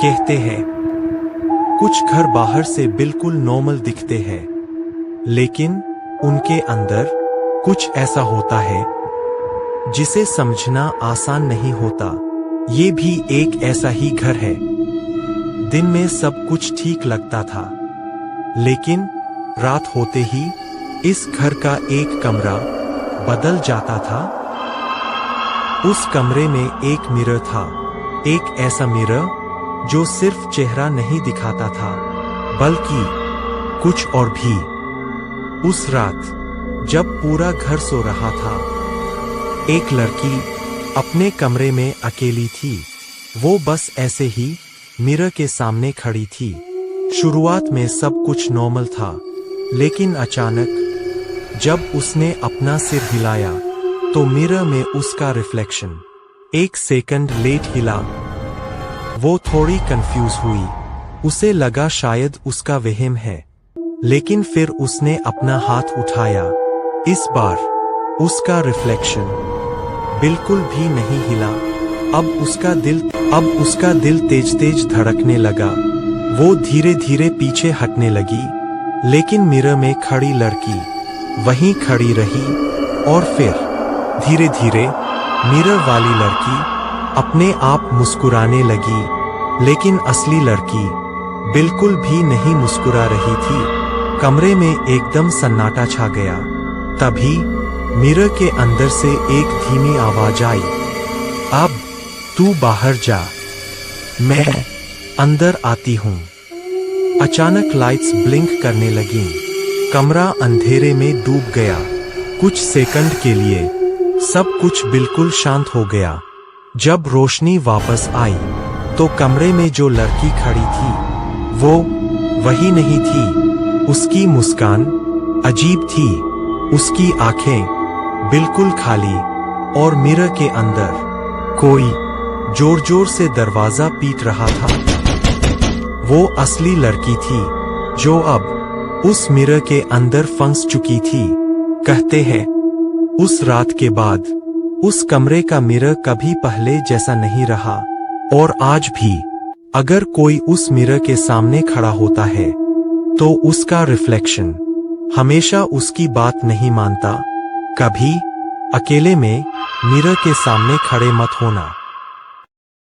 कहते हैं कुछ घर बाहर से बिल्कुल नॉर्मल दिखते हैं, लेकिन उनके अंदर कुछ ऐसा होता है जिसे समझना आसान नहीं होता। ये भी एक ऐसा ही घर है। दिन में सब कुछ ठीक लगता था, लेकिन रात होते ही इस घर का एक कमरा बदल जाता था। उस कमरे में एक मिरर था, एक ऐसा मिरर जो सिर्फ चेहरा नहीं दिखाता था, बल्कि कुछ और भी। उस रात जब पूरा घर सो रहा था, एक लड़की अपने कमरे में अकेली थी। वो बस ऐसे ही मिरर के सामने खड़ी थी। शुरुआत में सब कुछ नॉर्मल था, लेकिन अचानक जब उसने अपना सिर हिलाया तो मिरर में उसका रिफ्लेक्शन 1 सेकंड लेट हिला। वो थोड़ी कंफ्यूज हुई। उसे लगा शायद उसका वहम है, लेकिन फिर उसने अपना हाथ उठाया। इस बार उसका रिफ्लेक्शन बिल्कुल भी नहीं हिला। अब उसका दिल तेज तेज धड़कने लगा। वो धीरे धीरे पीछे हटने लगी, लेकिन मिरर में खड़ी लड़की वहीं खड़ी रही। और फिर धीरे धीरे मिरर वाली लड़की अपने आप मुस्कुराने लगी, लेकिन असली लड़की बिल्कुल भी नहीं मुस्कुरा रही थी। कमरे में एकदम सन्नाटा छा गया। तभी मिरर के अंदर से एक धीमी आवाज आई, अब तू बाहर जा, मैं अंदर आती हूँ। अचानक लाइट्स ब्लिंक करने लगीं। कमरा अंधेरे में डूब गया। कुछ सेकंड के लिए सब कुछ बिल्कुल शांत हो गया। जब रोशनी वापस आई तो कमरे में जो लड़की खड़ी थी वो वही नहीं थी। उसकी मुस्कान अजीब थी, उसकी आंखें बिल्कुल खाली, और मिरर के अंदर कोई जोर जोर से दरवाजा पीट रहा था। वो असली लड़की थी जो अब उस मिरर के अंदर फंस चुकी थी। कहते हैं उस रात के बाद उस कमरे का मिरर कभी पहले जैसा नहीं रहा। और आज भी अगर कोई उस मिरर के सामने खड़ा होता है तो उसका रिफ्लेक्शन हमेशा उसकी बात नहीं मानता। कभी अकेले में मिरर के सामने खड़े मत होना।